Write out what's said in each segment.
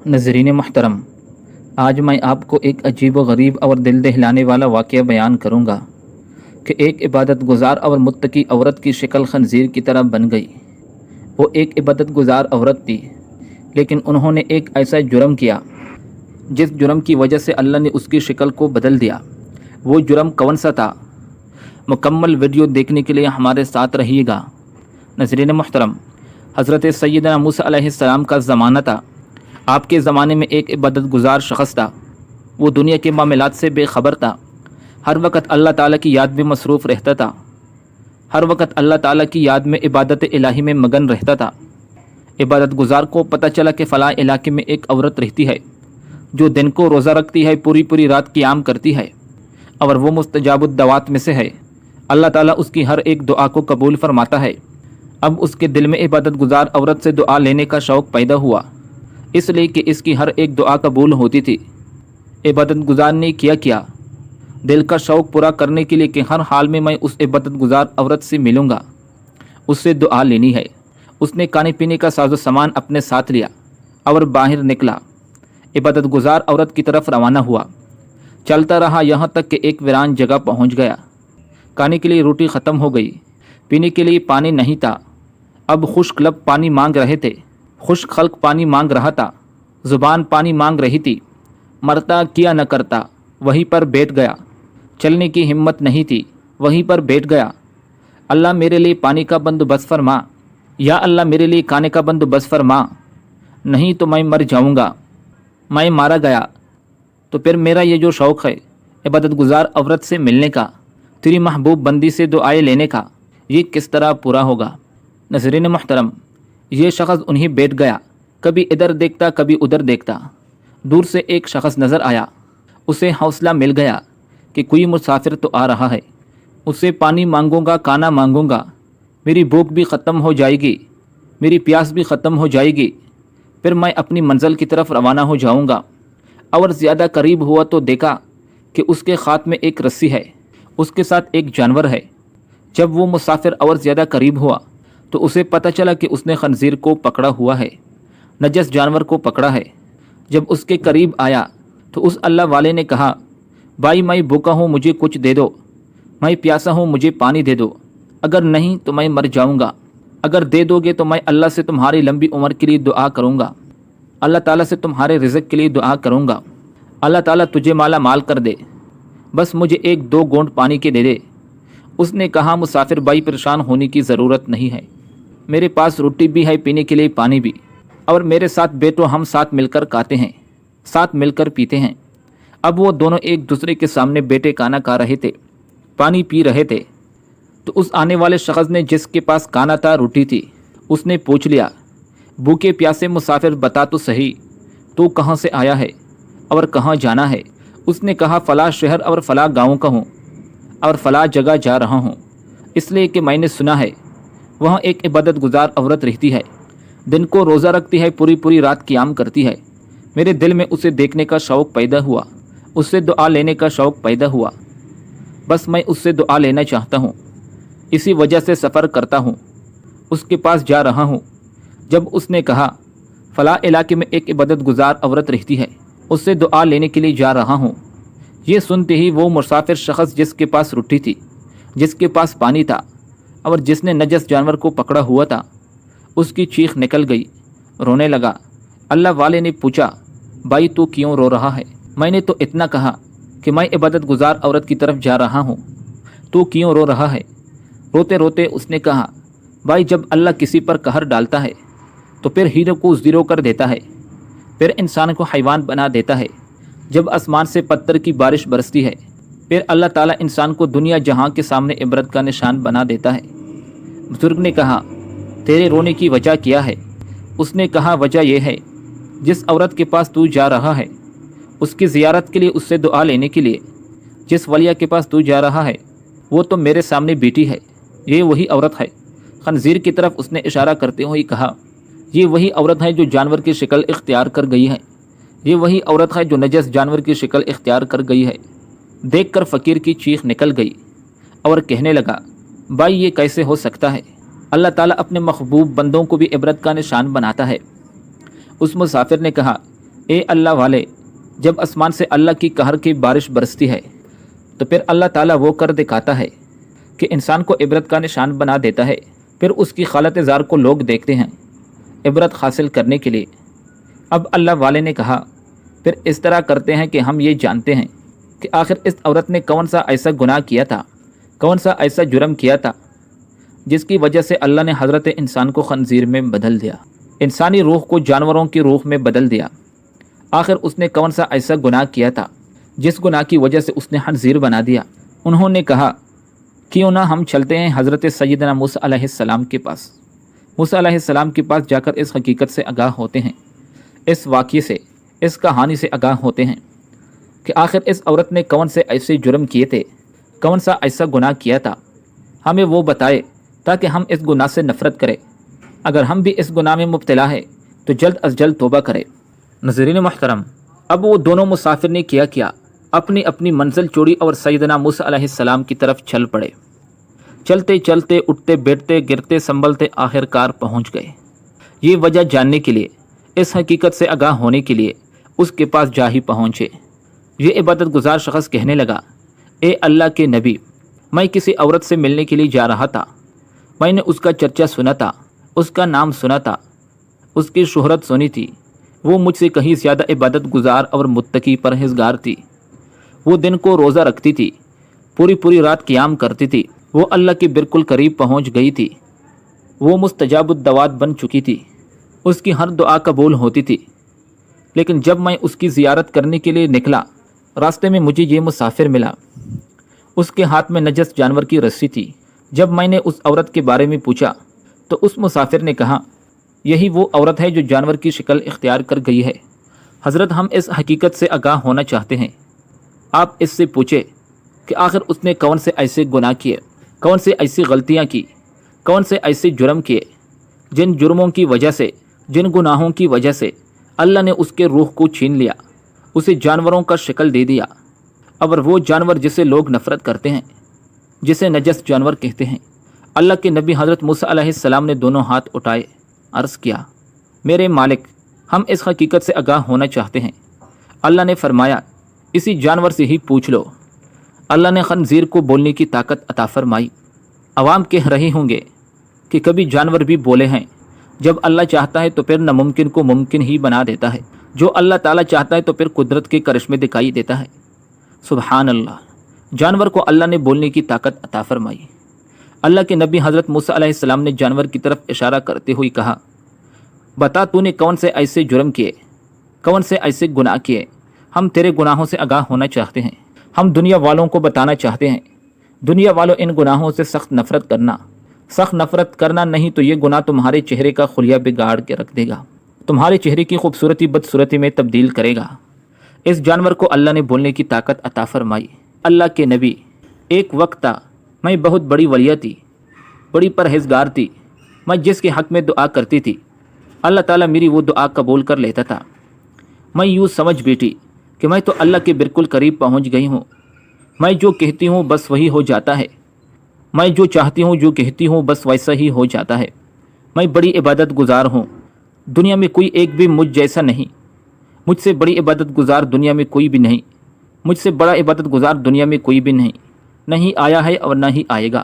ناظرین محترم، آج میں آپ کو ایک عجیب و غریب اور دل دہلانے والا واقعہ بیان کروں گا کہ ایک عبادت گزار اور متقی عورت کی شکل خنزیر کی طرح بن گئی۔ وہ ایک عبادت گزار عورت تھی، لیکن انہوں نے ایک ایسا جرم کیا جس جرم کی وجہ سے اللہ نے اس کی شکل کو بدل دیا۔ وہ جرم کون سا تھا؟ مکمل ویڈیو دیکھنے کے لیے ہمارے ساتھ رہیے گا۔ ناظرین محترم، حضرت سیدنا موسیٰ علیہ السلام کا زمانہ تھا۔ آپ کے زمانے میں ایک عبادت گزار شخص تھا۔ وہ دنیا کے معاملات سے بے خبر تھا، ہر وقت اللہ تعالیٰ کی یاد میں مصروف رہتا تھا، ہر وقت اللہ تعالیٰ کی یاد میں عبادت الہی میں مگن رہتا تھا۔ عبادت گزار کو پتہ چلا کہ فلاں علاقے میں ایک عورت رہتی ہے جو دن کو روزہ رکھتی ہے، پوری رات قیام کرتی ہے، اور وہ مستجاب الدعوات میں سے ہے۔ اللہ تعالیٰ اس کی ہر ایک دعا کو قبول فرماتا ہے۔ اب اس کے دل میں عبادت گزار عورت سے دعا لینے کا شوق پیدا ہوا، اس لیے کہ اس کی ہر ایک دعا قبول ہوتی تھی۔ عبادت گزار نے کیا دل کا شوق پورا کرنے کے لیے کہ ہر حال میں اس عبادت گزار عورت سے ملوں گا، اس سے دعا لینی ہے۔ اس نے کھانے پینے کا ساز و سامان اپنے ساتھ لیا اور باہر نکلا، عبادت گزار عورت کی طرف روانہ ہوا۔ چلتا رہا یہاں تک کہ ایک ویران جگہ پہنچ گیا۔ کھانے کے لیے روٹی ختم ہو گئی، پینے کے لیے پانی نہیں تھا۔ اب خشک لب پانی مانگ رہے تھے، خشک خلق پانی مانگ رہا تھا، زبان پانی مانگ رہی تھی۔ مرتا کیا نہ کرتا، وہیں پر بیٹھ گیا۔ چلنے کی ہمت نہیں تھی، وہیں پر بیٹھ گیا۔ اللہ میرے لیے پانی کا بندوبست فرما، یا اللہ میرے لیے کھانے کا بندوبست فرما، نہیں تو میں مر جاؤں گا۔ میں مارا گیا تو پھر میرا یہ جو شوق ہے عبادت گزار عورت سے ملنے کا، تیری محبوب بندی سے دعائیں لینے کا، یہ کس طرح پورا ہوگا؟ ناظرین محترم، یہ شخص انہیں بیٹھ گیا، کبھی ادھر دیکھتا کبھی ادھر دیکھتا۔ دور سے ایک شخص نظر آیا، اسے حوصلہ مل گیا کہ کوئی مسافر تو آ رہا ہے، اس سے پانی مانگوں گا، کھانا مانگوں گا، میری بھوک بھی ختم ہو جائے گی، میری پیاس بھی ختم ہو جائے گی، پھر میں اپنی منزل کی طرف روانہ ہو جاؤں گا۔ اور زیادہ قریب ہوا تو دیکھا کہ اس کے ہاتھ میں ایک رسی ہے، اس کے ساتھ ایک جانور ہے۔ جب وہ مسافر اور زیادہ قریب ہوا تو اسے پتہ چلا کہ اس نے خنزیر کو پکڑا ہوا ہے، نجس جانور کو پکڑا ہے۔ جب اس کے قریب آیا تو اس اللہ والے نے کہا، بھائی میں بھوکا ہوں، مجھے کچھ دے دو، میں پیاسا ہوں، مجھے پانی دے دو، اگر نہیں تو میں مر جاؤں گا، اگر دے دو گے تو میں اللہ سے تمہاری لمبی عمر کے لیے دعا کروں گا، اللہ تعالیٰ سے تمہارے رزق کے لیے دعا کروں گا، اللہ تعالیٰ تجھے مالا مال کر دے، بس مجھے ایک دو گھونٹ پانی کے دے دے۔ اس نے کہا، مسافر بھائی پریشان ہونے کی ضرورت نہیں ہے، میرے پاس روٹی بھی ہے، پینے کے لیے پانی بھی، اور میرے ساتھ بیٹھو، ہم ساتھ مل کر کھاتے ہیں، ساتھ مل کر پیتے ہیں۔ اب وہ دونوں ایک دوسرے کے سامنے بیٹھے کھانا کھا رہے تھے، پانی پی رہے تھے۔ تو اس آنے والے شخص نے، جس کے پاس کھانا تھا، روٹی تھی، اس نے پوچھ لیا، بھوکے پیاسے مسافر بتا تو صحیح، تو کہاں سے آیا ہے اور کہاں جانا ہے؟ اس نے کہا، فلاں شہر اور فلاں گاؤں کا ہوں اور فلاں جگہ جا رہا ہوں، اس لیے کہ میں نے سنا ہے وہاں ایک عبادت گزار عورت رہتی ہے، دن کو روزہ رکھتی ہے، پوری رات قیام کرتی ہے۔ میرے دل میں اسے دیکھنے کا شوق پیدا ہوا، اس سے دعا لینے کا شوق پیدا ہوا، بس میں اس سے دعا لینا چاہتا ہوں، اسی وجہ سے سفر کرتا ہوں، اس کے پاس جا رہا ہوں۔ جب اس نے کہا، فلاں علاقے میں ایک عبادت گزار عورت رہتی ہے، اس سے دعا لینے کے لیے جا رہا ہوں، یہ سنتے ہی وہ مسافر شخص، جس کے پاس روٹی تھی، جس کے پاس پانی تھا اور جس نے نجس جانور کو پکڑا ہوا تھا، اس کی چیخ نکل گئی، رونے لگا۔ اللہ والے نے پوچھا، بھائی تو کیوں رو رہا ہے؟ میں نے تو اتنا کہا کہ میں عبادت گزار عورت کی طرف جا رہا ہوں، تو کیوں رو رہا ہے؟ روتے روتے اس نے کہا، بھائی جب اللہ کسی پر قہر ڈالتا ہے تو پھر ہیرو کو زیرو کر دیتا ہے، پھر انسان کو حیوان بنا دیتا ہے۔ جب آسمان سے پتھر کی بارش برستی ہے، پھر اللہ تعالیٰ انسان کو دنیا جہاں کے سامنے عبرت کا نشان بنا دیتا ہے۔ بزرگ نے کہا، تیرے رونے کی وجہ کیا ہے؟ اس نے کہا، وجہ یہ ہے، جس عورت کے پاس تو جا رہا ہے، اس کی زیارت کے لیے، اس سے دعا لینے کے لیے، جس ولیہ کے پاس تو جا رہا ہے، وہ تو میرے سامنے بیٹھی ہے، یہ وہی عورت ہے۔ خنزیر کی طرف اس نے اشارہ کرتے ہوئے کہا، یہ وہی عورت ہے جو جانور کی شکل اختیار کر گئی ہے، یہ وہی عورت ہے جو نجس جانور کی شکل اختیار کر گئی ہے۔ دیکھ کر فقیر کی چیخ نکل گئی اور کہنے لگا، بھائی یہ کیسے ہو سکتا ہے؟ اللہ تعالیٰ اپنے محبوب بندوں کو بھی عبرت کا نشان بناتا ہے۔ اس مسافر نے کہا، اے اللہ والے، جب آسمان سے اللہ کی قہر کی بارش برستی ہے تو پھر اللہ تعالیٰ وہ کر دکھاتا ہے کہ انسان کو عبرت کا نشان بنا دیتا ہے، پھر اس کی حالت زار کو لوگ دیکھتے ہیں عبرت حاصل کرنے کے لیے۔ اب اللہ والے نے کہا، پھر اس طرح کرتے ہیں کہ ہم یہ جانتے ہیں کہ آخر اس عورت نے کون سا ایسا گناہ کیا تھا، کون سا ایسا جرم کیا تھا جس کی وجہ سے اللہ نے حضرت انسان کو خنزیر میں بدل دیا، انسانی روح کو جانوروں کی روح میں بدل دیا۔ آخر اس نے کون سا ایسا گناہ کیا تھا جس گناہ کی وجہ سے اس نے خنزیر بنا دیا۔ انہوں نے کہا، کیوں نہ ہم چلتے ہیں حضرت سیدنا موسیٰ علیہ السلام کے پاس، موسیٰ علیہ السلام کے پاس جا کر اس حقیقت سے آگاہ ہوتے ہیں، اس واقعے سے، اس کہانی سے آگاہ ہوتے ہیں کہ آخر اس عورت نے کون سے ایسے جرم کیے تھے، کون سا ایسا گناہ کیا تھا، ہمیں وہ بتائے تاکہ ہم اس گناہ سے نفرت کریں، اگر ہم بھی اس گناہ میں مبتلا ہے تو جلد از جلد توبہ کریں۔ ناظرین محترم، اب وہ دونوں مسافر نے کیا اپنی اپنی منزل چھوڑی اور سیدنا موسیٰ علیہ السلام کی طرف چل پڑے۔ چلتے چلتے، اٹھتے بیٹھتے، گرتے سنبھلتے آخر کار پہنچ گئے۔ یہ وجہ جاننے کے لیے، اس حقیقت سے آگاہ ہونے کے لیے اس کے پاس جا ہی پہنچے۔ یہ عبادت گزار شخص کہنے لگا، اے اللہ کے نبی، میں کسی عورت سے ملنے کے لیے جا رہا تھا، میں نے اس کا چرچا سنا تھا، اس کا نام سنا تھا، اس کی شہرت سنی تھی، وہ مجھ سے کہیں زیادہ عبادت گزار اور متقی پرہیزگار تھی، وہ دن کو روزہ رکھتی تھی، پوری رات قیام کرتی تھی، وہ اللہ کے بالکل قریب پہنچ گئی تھی، وہ مستجاب الدعوات بن چکی تھی، اس کی ہر دعا قبول ہوتی تھی۔ لیکن جب میں اس کی زیارت کرنے کے لیے نکلا، راستے میں مجھے یہ مسافر ملا، اس کے ہاتھ میں نجس جانور کی رسی تھی۔ جب میں نے اس عورت کے بارے میں پوچھا تو اس مسافر نے کہا، یہی وہ عورت ہے جو جانور کی شکل اختیار کر گئی ہے۔ حضرت، ہم اس حقیقت سے آگاہ ہونا چاہتے ہیں، آپ اس سے پوچھے کہ آخر اس نے کون سے ایسے گناہ کیے، کون سے ایسی غلطیاں کی، کون سے ایسے جرم کیے جن جرموں کی وجہ سے، جن گناہوں کی وجہ سے اللہ نے اس کے روح کو چھین لیا، اسے جانوروں کا شکل دے دیا۔ اور وہ جانور جسے لوگ نفرت کرتے ہیں، جسے نجس جانور کہتے ہیں، اللہ کے نبی حضرت موسیٰ علیہ السلام نے دونوں ہاتھ اٹھائے، عرض کیا، میرے مالک، ہم اس حقیقت سے آگاہ ہونا چاہتے ہیں۔ اللہ نے فرمایا، اسی جانور سے ہی پوچھ لو۔ اللہ نے خنزیر کو بولنے کی طاقت عطا فرمائی۔ عوام کہہ رہے ہوں گے کہ کبھی جانور بھی بولے ہیں، جب اللہ چاہتا ہے تو پھر ناممکن کو ممکن ہی بنا دیتا ہے، جو اللہ تعالیٰ چاہتا ہے تو پھر قدرت کے کرشمے دکھائی دیتا ہے۔ سبحان اللہ، جانور کو اللہ نے بولنے کی طاقت عطا فرمائی۔ اللہ کے نبی حضرت موسیٰ علیہ السلام نے جانور کی طرف اشارہ کرتے ہوئے کہا، بتا تو نے کون سے ایسے جرم کیے، کون سے ایسے گناہ کیے، ہم تیرے گناہوں سے آگاہ ہونا چاہتے ہیں، ہم دنیا والوں کو بتانا چاہتے ہیں۔ دنیا والوں، ان گناہوں سے سخت نفرت کرنا، سخت نفرت کرنا، نہیں تو یہ گناہ تمہارے چہرے کا خلیہ بگاڑ کے رکھ دے گا، تمہارے چہرے کی خوبصورتی بدصورتی میں تبدیل کرے گا۔ اس جانور کو اللہ نے بولنے کی طاقت عطا فرمائی۔ اللہ کے نبی، ایک وقت تھا، میں بہت بڑی ولیہ تھی، بڑی پرہیزگار تھی، میں جس کے حق میں دعا کرتی تھی اللہ تعالیٰ میری وہ دعا قبول کر لیتا تھا۔ میں یوں سمجھ بیٹھی کہ میں تو اللہ کے بالکل قریب پہنچ گئی ہوں، میں جو کہتی ہوں بس وہی ہو جاتا ہے، میں جو چاہتی ہوں جو کہتی ہوں بس ویسا ہی ہو جاتا ہے، میں بڑی عبادت گزار ہوں، دنیا میں کوئی ایک بھی مجھ جیسا نہیں، مجھ سے بڑی عبادت گزار دنیا میں کوئی بھی نہیں، مجھ سے بڑا عبادت گزار دنیا میں کوئی بھی نہیں آیا ہے اور نہ ہی آئے گا۔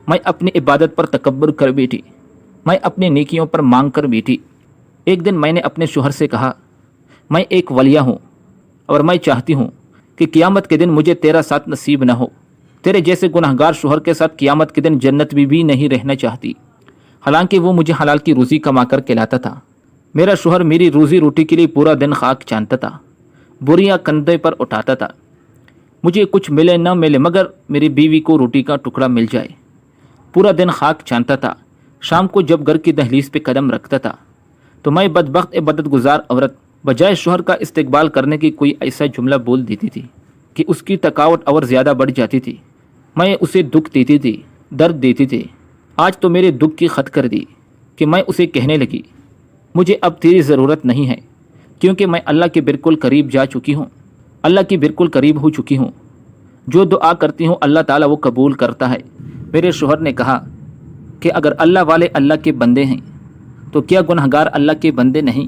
میں اپنی عبادت پر تکبر کر بیٹھی، میں اپنی نیکیوں پر مانگ کر بیٹھی۔ ایک دن میں نے اپنے شوہر سے کہا، میں ایک ولیہ ہوں اور میں چاہتی ہوں کہ قیامت کے دن مجھے تیرا ساتھ نصیب نہ ہو، تیرے جیسے گناہگار شوہر کے ساتھ قیامت کے دن جنت بھی نہیں رہنا چاہتی۔ حالانکہ وہ مجھے حلال کی روزی کما کر کھلاتا تھا، میرا شوہر میری روزی روٹی کے لیے پورا دن خاک چانتا تھا، بوریاں کندھے پر اٹھاتا تھا، مجھے کچھ ملے نہ ملے مگر میری بیوی کو روٹی کا ٹکڑا مل جائے، پورا دن خاک چانتا تھا۔ شام کو جب گھر کی دہلیز پہ قدم رکھتا تھا تو میں بدبخت عبادت گزار عورت بجائے شوہر کا استقبال کرنے کی کوئی ایسا جملہ بول دیتی تھی کہ اس کی تھکاوٹ اور زیادہ بڑھ جاتی تھی، میں اسے دکھ دیتی تھی، درد دیتی تھی۔ آج تو میرے دکھ کی حد کر دی کہ میں اسے کہنے لگی، مجھے اب تیری ضرورت نہیں ہے، کیونکہ میں اللہ کے بالکل قریب جا چکی ہوں، اللہ کی بالکل قریب ہو چکی ہوں، جو دعا کرتی ہوں اللہ تعالیٰ وہ قبول کرتا ہے۔ میرے شوہر نے کہا کہ اگر اللہ والے اللہ کے بندے ہیں تو کیا گنہگار اللہ کے بندے نہیں؟